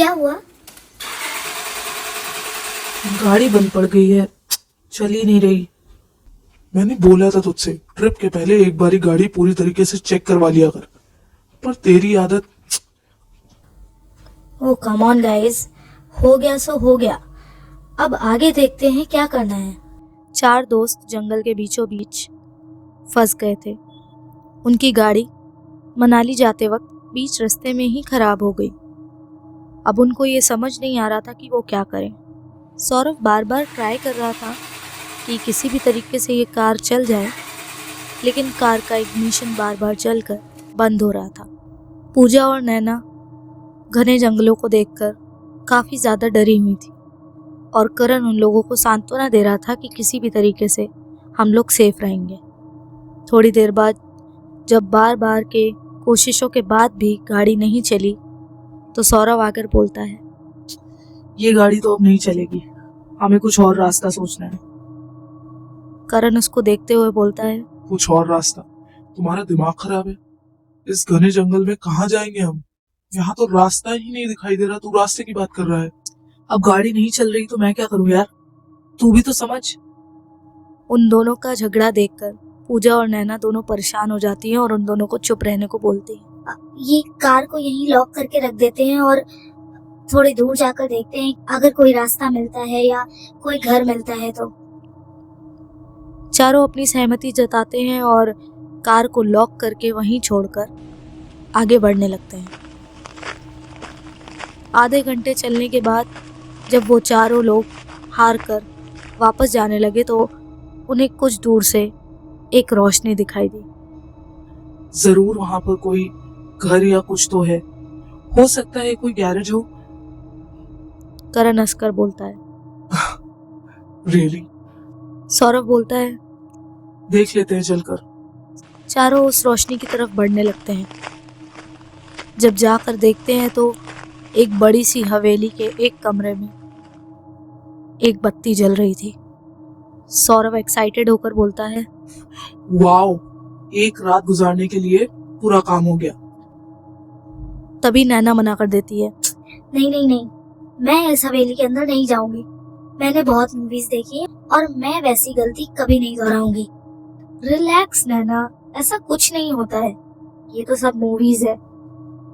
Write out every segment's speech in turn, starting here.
क्या हुआ? गाड़ी बंद पड़ गई है, चल ही नहीं रही। मैंने बोला था तुझसे ट्रिप के पहले एक बारी गाड़ी पूरी तरीके से चेक करवा लिया कर, पर तेरी आदत। ओ कम ऑन गाइस, हो गया सो हो गया। अब आगे देखते हैं क्या करना है। 4 दोस्त जंगल के बीचों बीच फंस गए थे। उनकी गाड़ी मनाली जाते वक्त बीच रास्ते में ही खराब हो गई। अब उनको ये समझ नहीं आ रहा था कि वो क्या करें। सौरभ बार बार ट्राई कर रहा था कि किसी भी तरीके से ये कार चल जाए, लेकिन कार का इग्निशन बार बार जलकर बंद हो रहा था। पूजा और नैना घने जंगलों को देखकर काफ़ी ज़्यादा डरी हुई थी और करण उन लोगों को सांत्वना दे रहा था कि किसी भी तरीके से हम लोग सेफ रहेंगे। थोड़ी देर बाद जब बार बार के कोशिशों के बाद भी गाड़ी नहीं चली तो सौरभ आकर बोलता है, ये गाड़ी तो अब नहीं चलेगी, हमें कुछ और रास्ता सोचना है। करण उसको देखते हुए बोलता है, कुछ और रास्ता? तुम्हारा दिमाग खराब है? इस घने जंगल में कहाँ जाएंगे हम? यहाँ तो रास्ता ही नहीं दिखाई दे रहा, तू रास्ते की बात कर रहा है। अब गाड़ी नहीं चल रही तो मैं क्या करूं यार, तू भी तो समझ। उन दोनों का झगड़ा देखकर पूजा और नैना दोनों परेशान हो जाती हैं और उन दोनों को चुप रहने को बोलती हैं। ये कार को यहीं लॉक करके रख देते हैं और थोड़ी दूर जाकर देखते हैं अगर कोई रास्ता मिलता है या कोई घर मिलता है तो। चारों अपनी सहमति जताते हैं और कार को लॉक करके वहीं छोड़कर आगे बढ़ने लगते हैं। आधे घंटे चलने के बाद जब वो चारों लोग हार कर वापस जाने लगे तो उन्हें कुछ दूर से एक रोशनी दिखाई दी। जरूर वहां पर कोई घर या कुछ तो है, हो सकता है कोई गैरेज हो। करण हंसकर बोलता है। रियली? सौरभ बोलता है, देख लेते हैं चलकर। चारों उस रोशनी की तरफ बढ़ने लगते हैं। जब जाकर देखते हैं तो एक बड़ी सी हवेली के एक कमरे में एक बत्ती जल रही थी। सौरभ एक्साइटेड होकर बोलता है, वाओ, एक रात गुजारने के लिए पूरा काम हो गया। तभी नैना मना कर देती है, नहीं नहीं नहीं, मैं इस हवेली के अंदर नहीं जाऊंगी। मैंने बहुत मूवीज देखी है और मैं वैसी गलती कभी नहीं दोहराऊंगी। रिलैक्स नैना, ऐसा कुछ नहीं होता है, ये तो सब मूवीज है।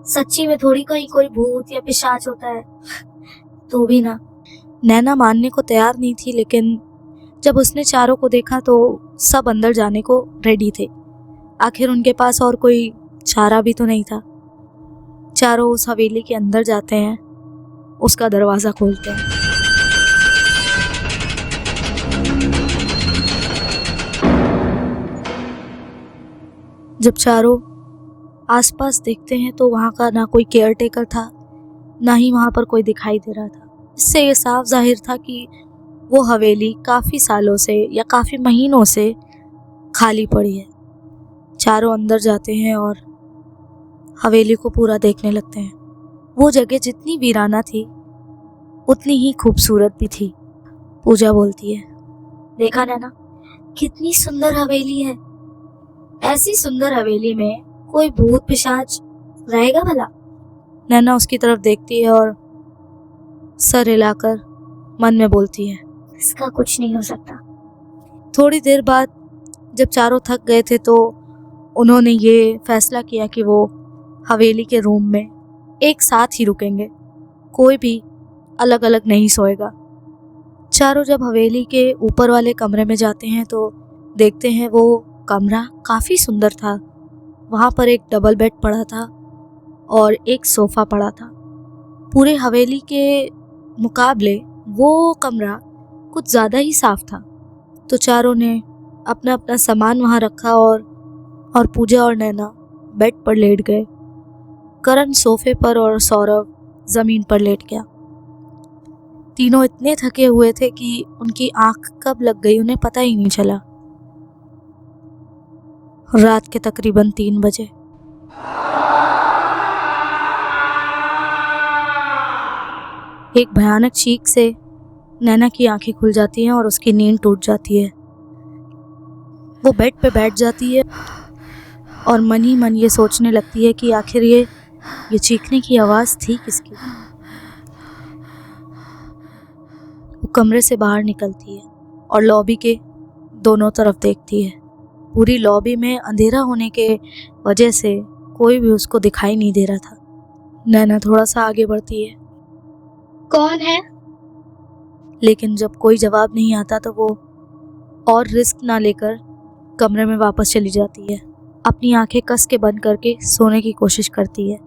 सच्ची में थोड़ी कोई भूत या पिशाच होता है। तो भी ना। नैना मानने को तैयार नहीं थी, लेकिन जब उसने चारों को देखा तो सब अंदर जाने को रेडी थे। आखिर उनके पास और कोई चारा भी तो नहीं था। चारों उस हवेली के अंदर जाते हैं, उसका दरवाज़ा खोलते हैं। जब चारों आसपास देखते हैं तो वहाँ का ना कोई केयरटेकर था, ना ही वहाँ पर कोई दिखाई दे रहा था। इससे ये साफ जाहिर था कि वो हवेली काफ़ी सालों से या काफ़ी महीनों से खाली पड़ी है। चारों अंदर जाते हैं और हवेली को पूरा देखने लगते हैं। वो जगह जितनी वीराना थी उतनी ही खूबसूरत भी थी। पूजा बोलती है, देखा नैना, कितनी सुंदर हवेली है। ऐसी सुंदर हवेली में कोई भूत पिशाच रहेगा भला? नैना उसकी तरफ देखती है और सर हिलाकर मन में बोलती है, इसका कुछ नहीं हो सकता। थोड़ी देर बाद जब चारों थक गए थे तो उन्होंने ये फैसला किया कि वो हवेली के रूम में एक साथ ही रुकेंगे, कोई भी अलग अलग नहीं सोएगा। चारों जब हवेली के ऊपर वाले कमरे में जाते हैं तो देखते हैं वो कमरा काफ़ी सुंदर था। वहाँ पर एक डबल बेड पड़ा था और एक सोफ़ा पड़ा था। पूरे हवेली के मुकाबले वो कमरा कुछ ज़्यादा ही साफ था। तो चारों ने अपना अपना सामान वहाँ रखा और पूजा और नैना बेड पर लेट गए। करण सोफे पर और सौरभ ज़मीन पर लेट गया। तीनों इतने थके हुए थे कि उनकी आंख कब लग गई उन्हें पता ही नहीं चला। रात के तकरीबन 3 बजे एक भयानक चीख से नैना की आंखें खुल जाती हैं और उसकी नींद टूट जाती है। वो बेड पे बैठ जाती है और मन ही मन ये सोचने लगती है कि आखिर ये चीखने की आवाज़ थी किसकी। कमरे से बाहर निकलती है और लॉबी के दोनों तरफ देखती है। पूरी लॉबी में अंधेरा होने के वजह से कोई भी उसको दिखाई नहीं दे रहा था। नैना थोड़ा सा आगे बढ़ती है, कौन है? लेकिन जब कोई जवाब नहीं आता तो वो और रिस्क ना लेकर कमरे में वापस चली जाती है। अपनी आंखें कस के बंद करके सोने की कोशिश करती है।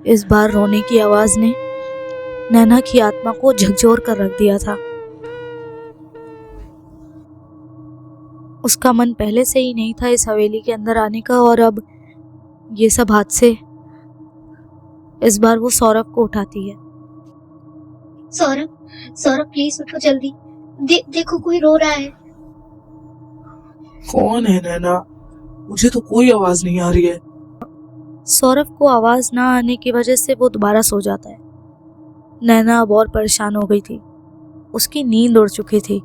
इस बार रोने की आवाज ने नैना की आत्मा को झकझोर कर रख दिया था। उसका मन पहले से ही नहीं था इस हवेली के अंदर आने का, और अब ये सब हादसे। इस बार वो सौरभ को उठाती है। सौरभ, सौरभ प्लीज उठो जल्दी। देखो कोई रो रहा है। कौन है नैना? मुझे तो कोई आवाज नहीं आ रही है। सौरभ को आवाज ना आने की वजह से वो दोबारा सो जाता है। नैना अब और परेशान हो गई थी। उसकी नींद उड़ चुकी थी।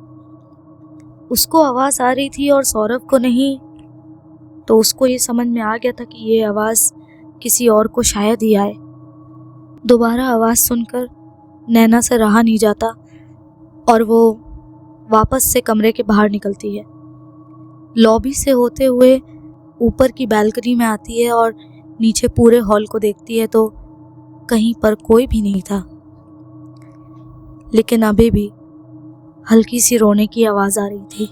उसको आवाज आ रही थी और सौरभ को नहीं, तो उसको ये समझ में आ गया था कि ये आवाज किसी और को शायद ही आए। दोबारा आवाज सुनकर नैना से रहा नहीं जाता और वो वापस से कमरे के बाहर निकलती है। लॉबी से होते हुए ऊपर की बालकनी में आती है और नीचे पूरे हॉल को देखती है तो कहीं पर कोई भी नहीं था, लेकिन अभी भी हल्की सी रोने की आवाज आ रही थी।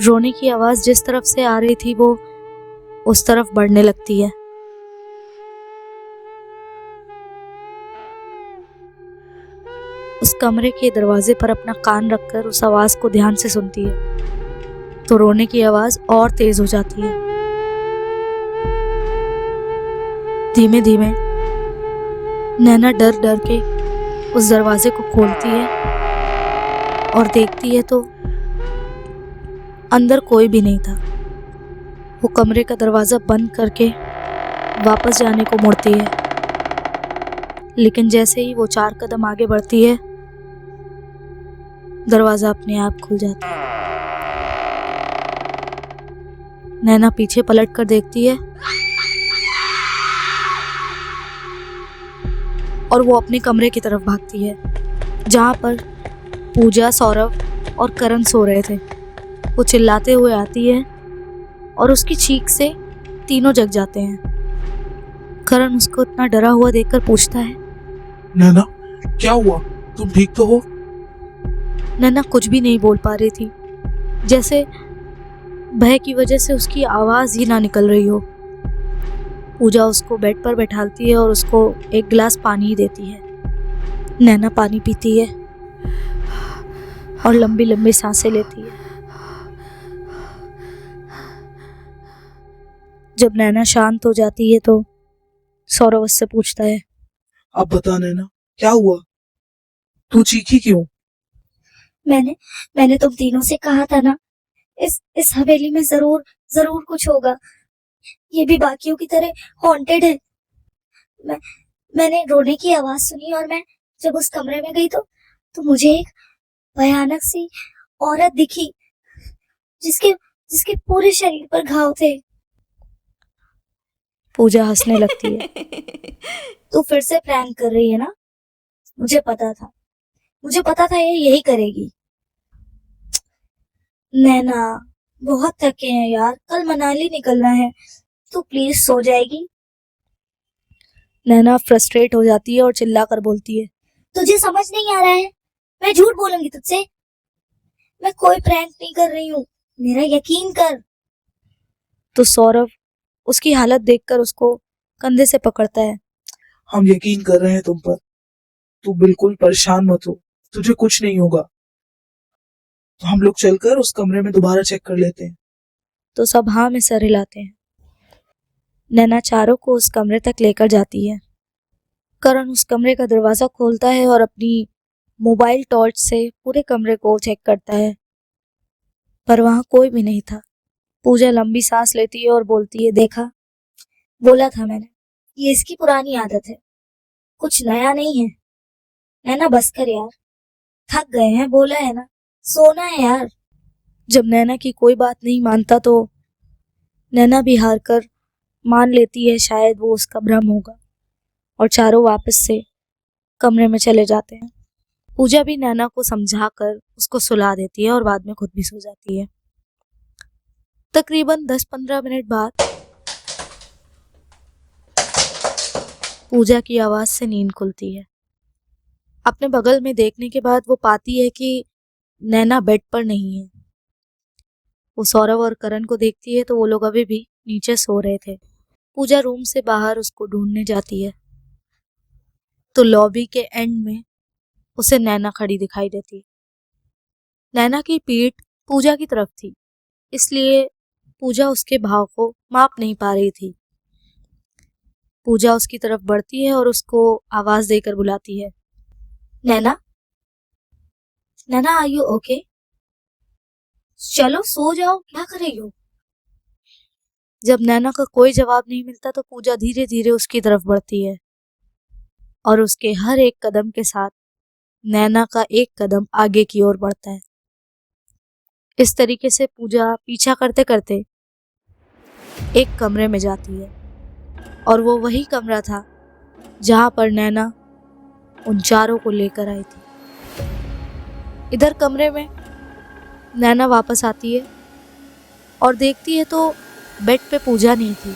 रोने की आवाज जिस तरफ से आ रही थी वो उस तरफ बढ़ने लगती है। उस कमरे के दरवाजे पर अपना कान रखकर उस आवाज को ध्यान से सुनती है तो रोने की आवाज और तेज हो जाती है। धीमे धीमे नैना डर डर के उस दरवाजे को खोलती है और देखती है तो अंदर कोई भी नहीं था। वो कमरे का दरवाजा बंद करके वापस जाने को मुड़ती है, लेकिन जैसे ही वो 4 कदम आगे बढ़ती है दरवाजा अपने आप खुल जाता है। नैना पीछे पलट कर देखती है और वो अपने कमरे की तरफ भागती है जहां पर पूजा, सौरभ और करण सो रहे थे। वो चिल्लाते हुए आती है और उसकी चीख से तीनों जग जाते हैं। करण उसको इतना डरा हुआ देखकर पूछता है, नैना क्या हुआ? तुम ठीक तो हो? नैना कुछ भी नहीं बोल पा रही थी, जैसे भय की वजह से उसकी आवाज ही ना निकल रही हो। पूजा उसको बेड पर बैठाती है और उसको एक गिलास पानी देती है। नैना पानी पीती है और लंबी लंबी सांसें लेती है। जब नैना शांत हो जाती है तो सौरभ उससे पूछता है, अब बता नैना, क्या हुआ? तू चीखी क्यों? मैंने तुम तीनों से कहा था ना, इस हवेली में जरूर कुछ होगा। ये भी बाकियों की तरह हॉन्टेड है। मैंने रोने की आवाज सुनी और मैं जब उस कमरे में गई तो मुझे एक भयानक सी औरत दिखी जिसके पूरे शरीर पर घाव थे। पूजा हंसने लगती है। तू फिर से प्रैंक कर रही है ना? मुझे पता था ये यही करेगी। नैना बहुत थके हैं यार, कल मनाली निकलना है, तू प्लीज सो जाएगी? नैना फ्रस्ट्रेट हो जाती है और चिल्लाकर बोलती है, तुझे समझ नहीं आ रहा है? मैं झूठ बोलूंगी तुझसे? मैं कोई प्रैंक नहीं कर रही हूँ, मेरा यकीन कर। तो सौरभ उसकी हालत देखकर उसको कंधे से पकड़ता है। हम यकीन कर रहे हैं तुम पर। तू बिल्कुल परेशान मत हो, तुझे कुछ नहीं होगा। तो हम लोग चलकर उस कमरे में दोबारा चेक कर लेते हैं। तो सब हाँ में सर हिलाते हैं। नैना चारों को उस कमरे तक लेकर जाती है। करण उस कमरे का दरवाजा खोलता है और अपनी मोबाइल टॉर्च से पूरे कमरे को चेक करता है, पर वहां कोई भी नहीं था। पूजा लंबी सांस लेती है और बोलती है, देखा, बोला था मैंने, ये इसकी पुरानी आदत है, कुछ नया नहीं है। नैना बस कर यार, थक गए हैं, बोला है ना, सोना है यार। जब नैना की कोई बात नहीं मानता तो नैना भी हार कर मान लेती है शायद वो उसका भ्रम होगा, और चारों वापस से कमरे में चले जाते हैं। पूजा भी नैना को समझाकर उसको सुला देती है और बाद में खुद भी सो जाती है। तकरीबन 10-15 मिनट बाद पूजा की आवाज से नींद खुलती है। अपने बगल में देखने के बाद वो पाती है कि नैना बेड पर नहीं है। वो सौरभ और करण को देखती है तो वो लोग अभी भी नीचे सो रहे थे। पूजा रूम से बाहर उसको ढूंढने जाती है तो लॉबी के एंड में उसे नैना खड़ी दिखाई देती है। नैना की पीठ पूजा की तरफ थी, इसलिए पूजा उसके भाव को माप नहीं पा रही थी। पूजा उसकी तरफ बढ़ती है और उसको आवाज देकर बुलाती है, नैना, नैना आर यू ओके? चलो सो जाओ, क्या कर रही हो? जब नैना का कोई जवाब नहीं मिलता तो पूजा धीरे धीरे उसकी तरफ बढ़ती है और उसके हर एक कदम के साथ नैना का एक कदम आगे की ओर बढ़ता है। इस तरीके से पूजा पीछा करते करते एक कमरे में जाती है और वो वही कमरा था जहां पर नैना उन चारों को लेकर आई थी। इधर कमरे में नैना वापस आती है और देखती है तो बेड पे पूजा नहीं थी।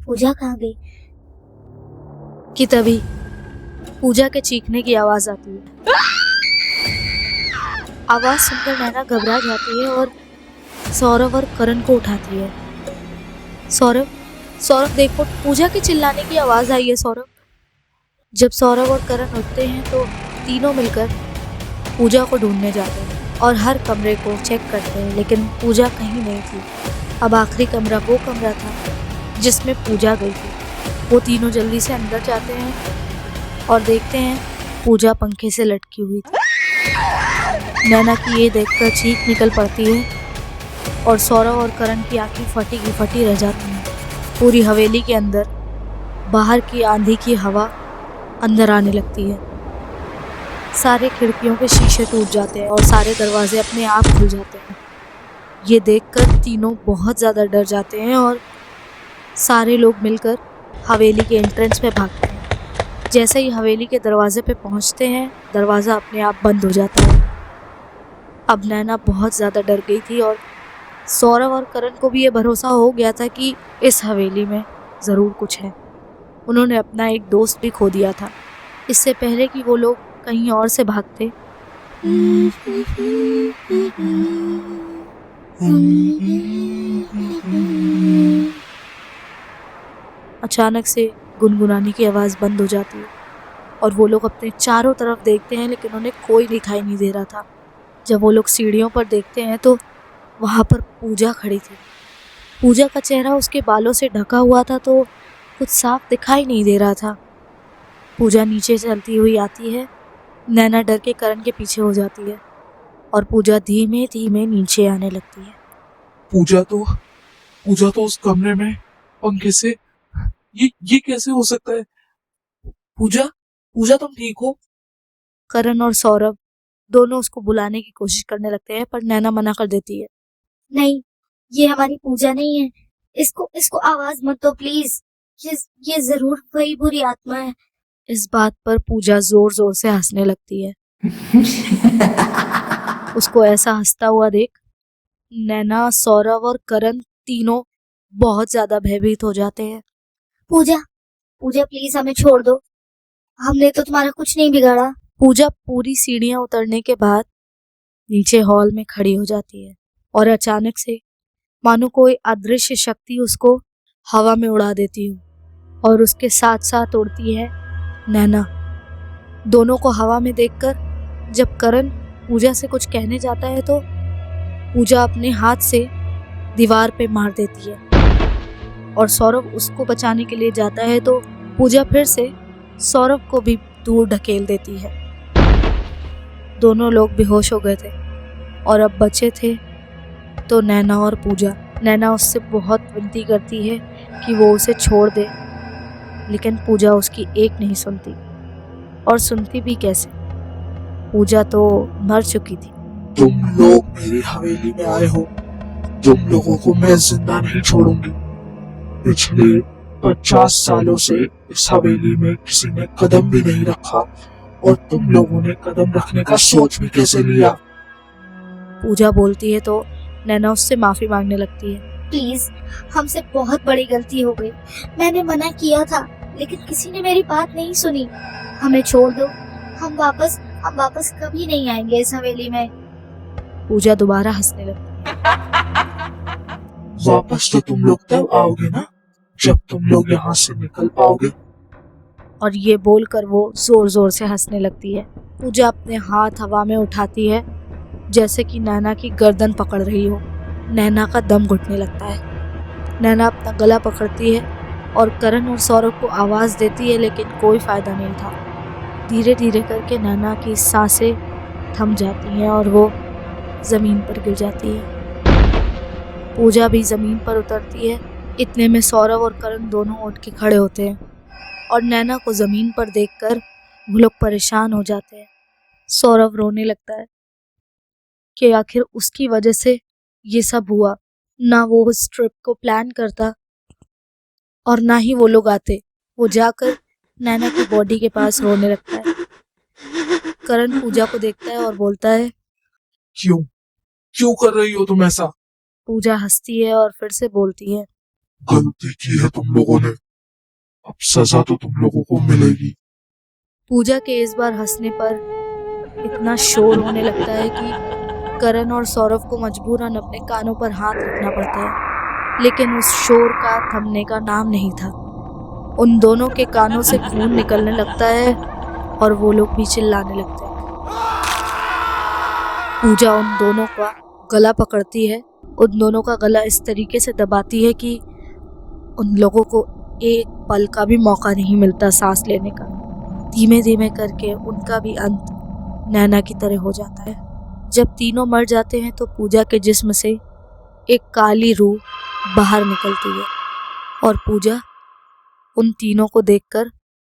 पूजा कहाँ गई? कि तभी पूजा के चीखने की आवाज आती है। आवाज सुनकर नैना घबरा जाती है और सौरभ और करण को उठाती है। सौरभ देखो, पूजा के चिल्लाने की आवाज आई है सौरभ। जब सौरभ और करण उठते हैं तो तीनों मिलकर पूजा को ढूंढने जाते हैं और हर कमरे को चेक करते हैं, लेकिन पूजा कहीं नहीं थी। अब आखिरी कमरा वो कमरा था जिसमें पूजा गई थी। वो तीनों जल्दी से अंदर जाते हैं और देखते हैं पूजा पंखे से लटकी हुई थी। नैना की ये देखकर चीख निकल पड़ती है और सौरभ और करण की आंखें फटी की फटी रह जाती हैं। पूरी हवेली के अंदर बाहर की आंधी की हवा अंदर आने लगती है। सारे खिड़कियों के शीशे टूट जाते हैं और सारे दरवाजे अपने आप खुल जाते हैं। ये देखकर तीनों बहुत ज़्यादा डर जाते हैं और सारे लोग मिलकर हवेली के एंट्रेंस पे भागते हैं। जैसे ही हवेली के दरवाजे पे पहुंचते हैं, दरवाज़ा अपने आप बंद हो जाता है। अब नैना बहुत ज़्यादा डर गई थी और सौरभ और करण को भी ये भरोसा हो गया था कि इस हवेली में ज़रूर कुछ है। उन्होंने अपना एक दोस्त भी खो दिया था इससे पहले कि वो लोग कहीं और से भागते। अचानक से गुनगुनाने की आवाज़ बंद हो जाती है और वो लोग अपने चारों तरफ देखते हैं, लेकिन उन्हें कोई दिखाई नहीं दे रहा था। जब वो लोग सीढ़ियों पर देखते हैं तो वहाँ पर पूजा खड़ी थी। पूजा का चेहरा उसके बालों से ढका हुआ था तो कुछ साफ दिखाई नहीं दे रहा था। पूजा नीचे चलती हुई आती है। नैना डर के करण के पीछे हो जाती है और पूजा धीमे धीमे नीचे आने लगती है। पूजा तो उस कमरे में पंखे से, ये कैसे हो सकता है? पूजा तुम ठीक हो? करण और सौरभ दोनों उसको बुलाने की कोशिश करने लगते हैं पर नैना मना कर देती है। नहीं, ये हमारी पूजा नहीं है। इसको आवाज मत दो प्लीज। ये जरूर वही बुरी आत्मा है। इस बात पर पूजा जोर जोर से हंसने लगती है। उसको ऐसा हंसता हुआ देख नैना, सौरभ और करण तीनों बहुत ज्यादा भयभीत हो जाते हैं। पूजा प्लीज हमें छोड़ दो। हमने तो तुम्हारा कुछ नहीं बिगाड़ा। पूजा पूरी सीढ़ियां उतरने के बाद नीचे हॉल में खड़ी हो जाती है और अचानक से मानो कोई अदृश्य शक्ति उसको हवा में उड़ा देती हो और उसके साथ साथ उड़ती है नैना। दोनों को हवा में देखकर जब करण पूजा से कुछ कहने जाता है तो पूजा अपने हाथ से दीवार पे मार देती है और सौरभ उसको बचाने के लिए जाता है तो पूजा फिर से सौरभ को भी दूर ढकेल देती है। दोनों लोग बेहोश हो गए थे और अब बचे थे तो नैना और पूजा। नैना उससे बहुत विनती करती है कि वो उसे छोड़ दे, लेकिन पूजा उसकी एक नहीं सुनती। और सुनती भी कैसे, पूजा तो मर चुकी थी। तुम लोग मेरी हवेली में आए हो, तुम लोगों को मैं जिंदा नहीं छोड़ूंगी। पिछले 50 सालों से इस हवेली में किसी ने कदम भी नहीं रखा, और तुम लोगों ने कदम रखने का सोच भी कैसे लिया? पूजा बोलती है तो नैना उससे माफी मांगने लगती है। प्लीज, हमसे बहुत बड़ी गलती हो गई। मैंने मना किया था, लेकिन किसी ने मेरी बात नहीं सुनी। हमें छोड़ दो, हम वापस कभी नहीं आएंगे इस हवेली में। पूजा दोबारा हंसने लगती वापस तो तुम लोग तब आओगे ना, जब तुम लोग यहाँ से निकल पाओगे। और ये बोलकर वो जोर जोर से हंसने लगती है। पूजा अपने हाथ हवा में उठाती है जैसे कि नैना की गर्दन पकड़ रही हो। नैना का दम घुटने लगता है। नैना अपना गला पकड़ती है और करण और सौरभ को आवाज़ देती है, लेकिन कोई फायदा नहीं था। धीरे धीरे करके नैना की सांसें थम जाती हैं और वो ज़मीन पर गिर जाती है। पूजा भी ज़मीन पर उतरती है। इतने में सौरभ और करण दोनों उठ के खड़े होते हैं और नैना को ज़मीन पर देखकर वो लोग परेशान हो जाते हैं। सौरभ रोने लगता है कि आखिर उसकी वजह से ये सब हुआ। ना वो उस ट्रिप को प्लान करता और ना ही वो लोग आते। वो जाकर नैना की बॉडी के पास रोने लगता है। करण पूजा को देखता है और बोलता है। क्यों क्यों कर रही हो तुम ऐसा? पूजा हंसती है और फिर से बोलती है। गलती की है तुम लोगों ने, अब सजा तो तुम लोगों को मिलेगी। पूजा के इस बार हंसने पर इतना शोर होने लगता है कि करण और सौरभ को मजबूरन अपने कानों पर हाथ रखना पड़ता है, लेकिन उस शोर का थमने का नाम नहीं था। उन दोनों के कानों से खून निकलने लगता है और वो लोग भी चिल्लाने लगते हैं। पूजा उन दोनों का गला पकड़ती है, उन दोनों का गला इस तरीके से दबाती है कि उन लोगों को एक पल का भी मौका नहीं मिलता सांस लेने का। धीमे धीमे करके उनका भी अंत नैना की तरह हो जाता है। जब तीनों मर जाते हैं तो पूजा के जिस्म से एक काली रूह बाहर निकलती है और पूजा उन तीनों को देखकर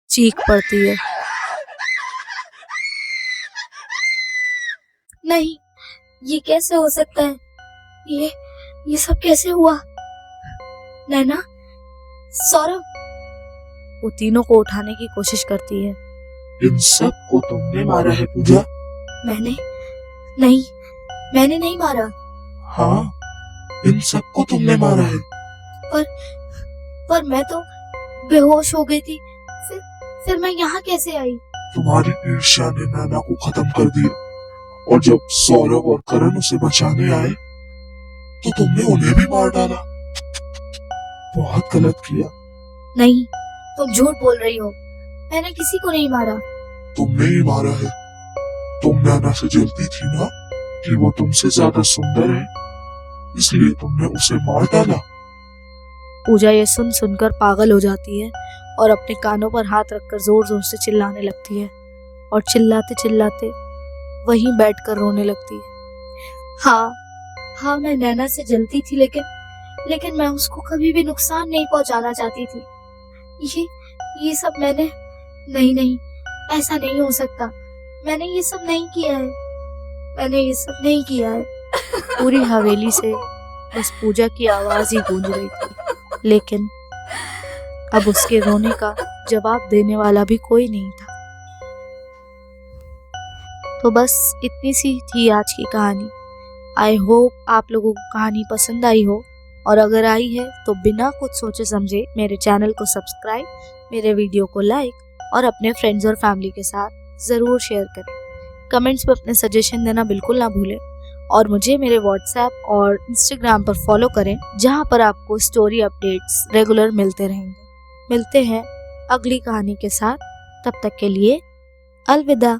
चीख पड़ती है। नहीं, ये कैसे हो सकता है? ये सब कैसे हुआ? नैना, सौरभ। वो तीनों को उठाने की कोशिश करती है। इन सब को तुमने मारा है पूजा? मैंने नहीं मारा। हाँ, इन सब को तुमने मारा है। पर मैं तो बेहोश हो गई थी। फिर मैं यहाँ कैसे आई? तुम्हारी ईर्ष्या ने नैना को खत्म कर दिया, और जब सौरभ और करण उसे बचाने आए तो तुमने उन्हें भी मार डाला। बहुत गलत किया। नहीं, तुम झूठ बोल रही हो। मैंने किसी को नहीं मारा। तुमने ही मारा है। तुम नैना से जलती थी ना कि वो तुमसे ज्यादा सुंदर है, इसलिए तुमने उसे मार डाला। पूजा ये सुनकर पागल हो जाती है और अपने कानों पर हाथ रखकर जोर जोर से चिल्लाने लगती है और चिल्लाते चिल्लाते वहीं बैठकर रोने लगती है। हाँ, मैं नैना से जलती थी, लेकिन मैं उसको कभी भी नुकसान नहीं पहुंचाना चाहती थी। ये सब मैंने नहीं, ऐसा नहीं हो सकता। मैंने ये सब नहीं किया है। पूरी हवेली से बस पूजा की आवाज ही गूंज रही थी, लेकिन अब उसके रोने का जवाब देने वाला भी कोई नहीं था। तो बस इतनी सी थी आज की कहानी। आई होप आप लोगों को कहानी पसंद आई हो, और अगर आई है तो बिना कुछ सोचे समझे मेरे चैनल को सब्सक्राइब, मेरे वीडियो को लाइक और अपने फ्रेंड्स और फैमिली के साथ ज़रूर शेयर करें। कमेंट्स में अपने सजेशन देना बिल्कुल ना भूलें, और मुझे मेरे व्हाट्सएप और इंस्टाग्राम पर फॉलो करें, जहां पर आपको स्टोरी अपडेट्स रेगुलर मिलते रहेंगे। मिलते हैं अगली कहानी के साथ, तब तक के लिए अलविदा।